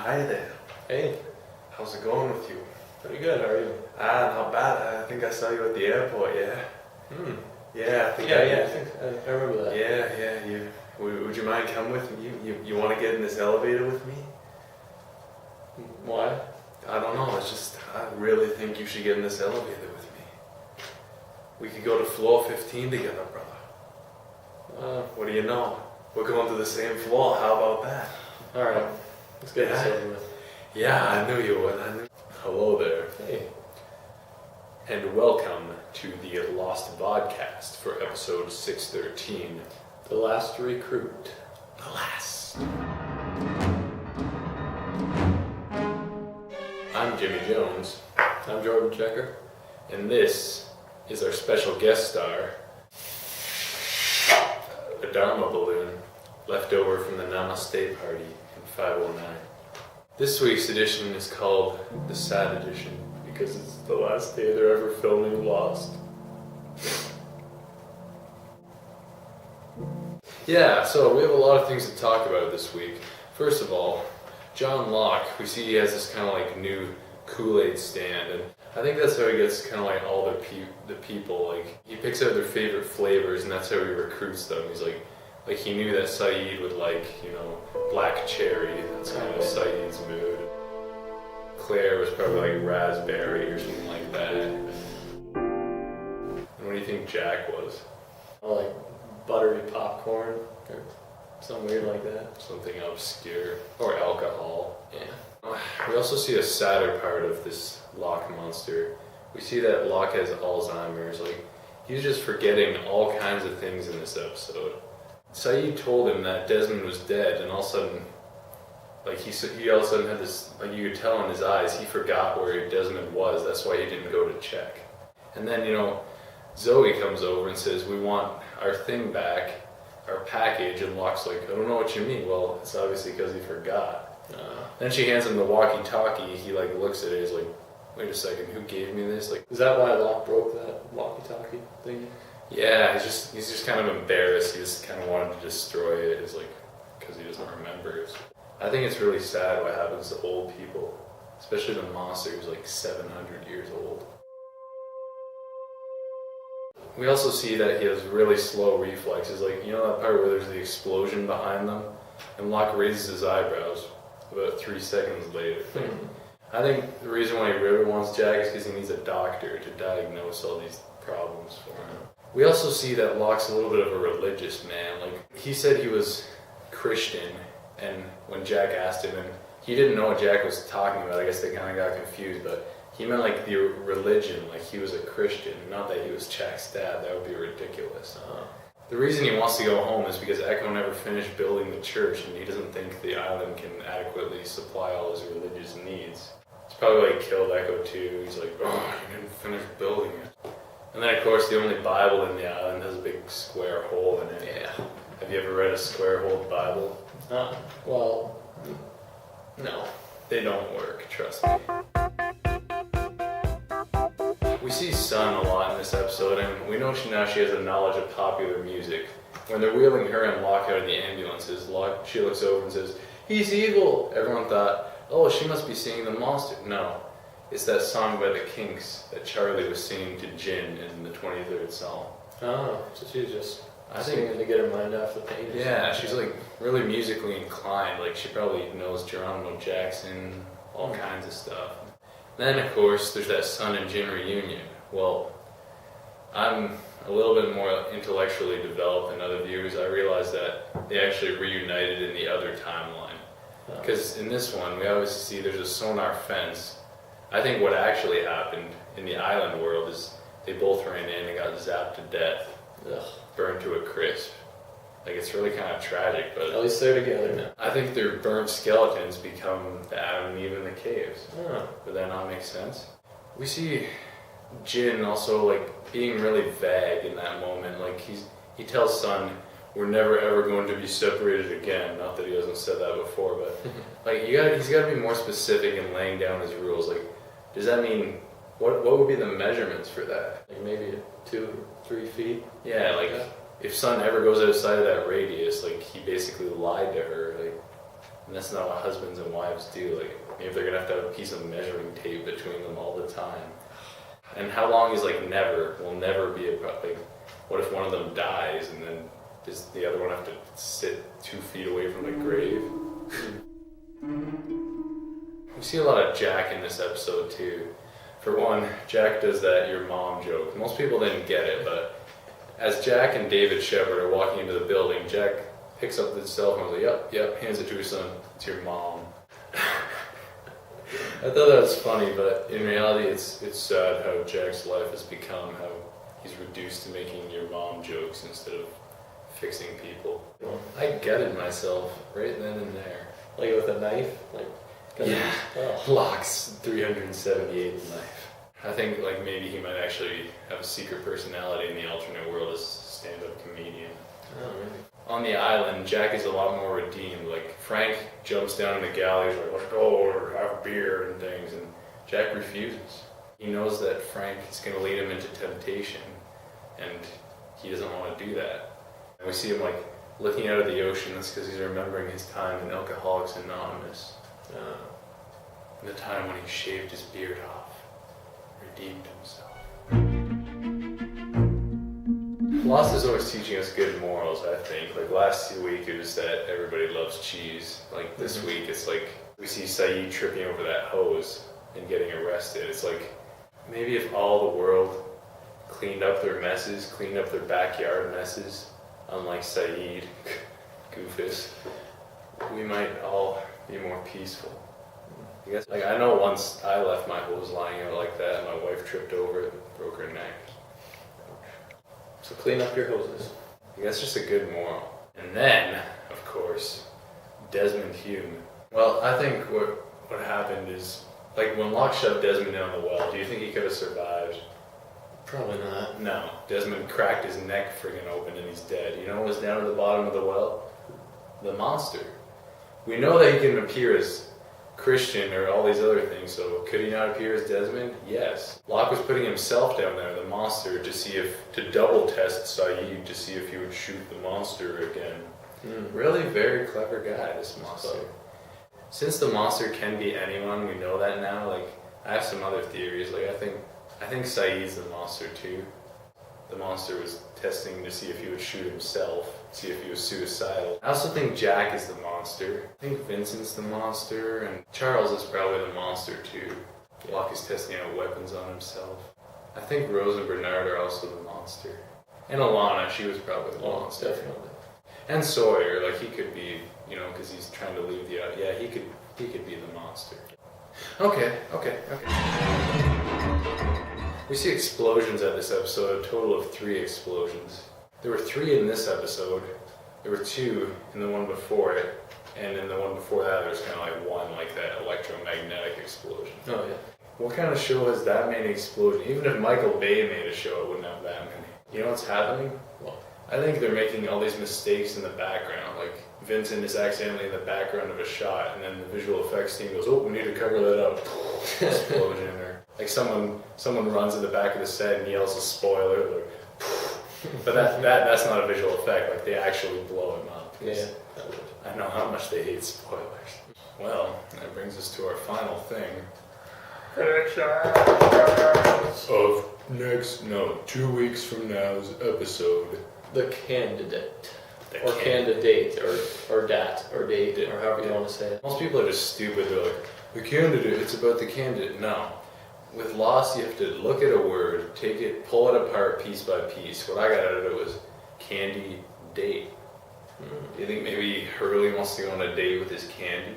Hi there. Hey. How's it going with you? Pretty good, how are you? Not bad. I think I saw you at the airport, yeah? Yeah, I think I remember that. Yeah. Would you mind coming with me? You want to get in this elevator with me? Why? I don't know, it's just, I really think you should get in this elevator with me. We could go to floor 15 together, brother. What do you know? We're going to the same floor, how about that? Alright, let's get this over with. Yeah, I knew you would. Hello there. Hey. And welcome to the Lost Vodcast for episode 613. The Last Recruit. The last. I'm Jimmy Jones. I'm Jordan Jecker. And this is our special guest star, a Dharma balloon left over from the Namaste party in 509. This week's edition is called the Sad Edition because it's the last day they're ever filming Lost. Yeah, so we have a lot of things to talk about this week. First of all, John Locke, we see he has this kind of like new Kool-Aid stand, and I think that's how he gets kind of like all the people, like he picks out their favorite flavors and that's how he recruits them. He's like he knew that Saeed would like, black cherry, that's kind of Saeed's mood. Claire was probably like raspberry or something like that. And what do you think Jack was? Oh, like buttery popcorn or something weird like that. Something obscure. Or alcohol. Yeah. We also see a sadder part of this Locke monster. We see that Locke has Alzheimer's. Like, he's just forgetting all kinds of things in this episode. Saeed told him that Desmond was dead, and all of a sudden, like he all of a sudden had this, like you could tell in his eyes, he forgot where Desmond was. That's why he didn't go to check. And then, Zoe comes over and says, we want our thing back, our package, and Locke's like, I don't know what you mean. Well, it's obviously because he forgot. Then she hands him the walkie-talkie. He like looks at it. He's like, wait a second, who gave me this? Like, is that why Locke broke that walkie-talkie thing? Yeah, he's just kind of embarrassed. He just kind of wanted to destroy it. It's like because he doesn't remember. I think it's really sad what happens to old people, especially the monster who's like 700 years old. We also see that he has really slow reflexes. Like, that part where there's the explosion behind them, and Locke raises his eyebrows about 3 seconds later. I think the reason why he really wants Jack is because he needs a doctor to diagnose all these problems for him. We also see that Locke's a little bit of a religious man. Like, he said he was Christian, and when Jack asked him, and he didn't know what Jack was talking about, I guess they kind of got confused, but he meant like the religion, like he was a Christian, not that he was Jack's dad. That would be ridiculous. The reason he wants to go home is because Echo never finished building the church, and he doesn't think the island can adequately supply all his religious needs. He's probably like killed Echo too. He's like, oh, you didn't finish building it. And then of course the only Bible in the island has a big square hole in it. Yeah. Have you ever read a square-holed Bible? Well, no. They don't work, trust me. We see Sun a lot in this episode, and we know she has a knowledge of popular music. When they're wheeling her and Locke out of the ambulances, she looks over and says, he's evil! Everyone thought, oh, she must be singing the monster. No. It's that song by the Kinks that Charlie was singing to Jin in the 23rd Psalm. Oh, so she's just singing to get her mind off the pain. Yeah, she's like really musically inclined. Like she probably knows Geronimo Jackson, all kinds of stuff. Then of course there's that Sun and Jin reunion. Well, I'm a little bit more intellectually developed than other viewers. I realized that they actually reunited in the other timeline. Because in this one, we obviously see there's a sonar fence. I think what actually happened in the island world is they both ran in and got zapped to death. Ugh. Burned to a crisp. Like, it's really kind of tragic, but at least they're together now. I think their burnt skeletons become the Adam and Eve in the caves. Would that not make sense? We see Jin also like being really vague in that moment. Like he tells Sun, we're never ever going to be separated again. Not that he hasn't said that before, but like he's got to be more specific in laying down his rules. Like, does that mean what would be the measurements for that? Like maybe 2 or 3 feet. Yeah, like if Sun ever goes outside of that radius, like he basically lied to her. Like And that's not what husbands and wives do. Like, maybe they're gonna have to have a piece of measuring tape between them all the time. And how long is like never? Will never be about like, what if one of them dies and then does the other one have to sit 2 feet away from the grave? We see a lot of Jack in this episode too. For one, Jack does that "your mom" joke. Most people didn't get it, but as Jack and David Shepard are walking into the building, Jack picks up the cell phone and goes, yep, hands it to his son. It's your mom. I thought that was funny, but in reality, it's sad how Jack's life has become, how he's reduced to making your mom jokes instead of fixing people. I gutted myself right then and there. Like with a knife? Like, yeah. Locke's 378th knife. I think like maybe he might actually have a secret personality in the alternate world as a stand-up comedian. Oh, really? On the island, Jack is a lot more redeemed. Like, Frank jumps down in the galley, he's like, let's go or have a beer and things, and Jack refuses. He knows that Frank is going to lead him into temptation, and he doesn't want to do that. And we see him like looking out at the ocean. That's because he's remembering his time in Alcoholics Anonymous. The time when he shaved his beard off, redeemed himself. Lost is always teaching us good morals, I think. Like last week it was that everybody loves cheese. Like this week it's like we see Saeed tripping over that hose and getting arrested. It's like maybe if all the world cleaned up their messes, cleaned up their backyard messes, unlike Saeed, Goofus, we might all be more peaceful. I guess, like, I know once I left my hose lying out like that and my wife tripped over it and broke her neck. So clean up your hoses. I guess just a good moral. And then, of course, Desmond Hume. Well, I think what happened is, like, when Locke shoved Desmond down the well, do you think he could have survived? Probably not. No. Desmond cracked his neck friggin' open and he's dead. You know what was down at the bottom of the well? The monster. We know that he can appear as Christian or all these other things, so could he not appear as Desmond? Yes. Locke was putting himself down there, the monster, to double test Saeed to see if he would shoot the monster again. Really very clever guy, this monster. Since the monster can be anyone, we know that now. Like, I have some other theories. Like, I think Saeed's the monster too. The monster was testing to see if he would shoot himself, see if he was suicidal. I also think Jack is the monster. I think Vincent's the monster, and Charles is probably the monster too. Locke is testing out weapons on himself. I think Rose and Bernard are also the monster. And Alana, she was probably the monster. Definitely. And Sawyer, like he could be, you know, because he's trying to leave the out. Yeah, he could be the monster. Okay. We see explosions at this episode, a total of 3 explosions. There were 3 in this episode, there were 2 in the one before it, and in the one before that there's kind of like 1, like that electromagnetic explosion. Oh yeah. What kind of show has that many explosions? Even if Michael Bay made a show, it wouldn't have that many. You know what's happening? What? I think they're making all these mistakes in the background. Like, Vincent is accidentally in the background of a shot, and then the visual effects team goes, oh, we need to cover that up. Explosion. Or like someone runs in the back of the set and yells a spoiler. Like, but that's not a visual effect. Like, they actually blow him up. Yeah. I know how much they hate spoilers. Well, that brings us to our final thing. Of 2 weeks from now's episode. The candidate. Or candidate, or dat, or date, or however you want to say it. Most people are just stupid. They're like, the candidate, it's about the candidate. No. With Lost, you have to look at a word, take it, pull it apart piece by piece. What I got out of it was candy date. Do you think maybe Hurley wants to go on a date with his candy?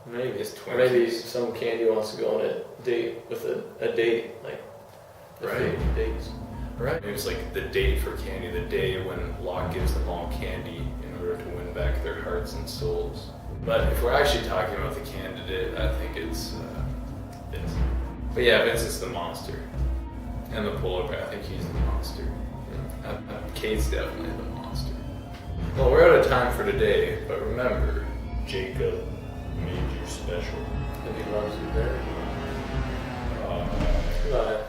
Maybe. His Or maybe some candy wants to go on a date with a date, like right. Dates. Right. Maybe it's like the date for candy, the day when Locke gives them all candy in order to win back their hearts and souls. But if we're actually talking about the candidate, I think it's Vincent. But yeah, Vincent's the monster. And the polar bear, I think he's the monster. Kate's definitely the monster. Well, we're out of time for today, but remember, Jacob made you special. And he loves you very much. Bye. Bye.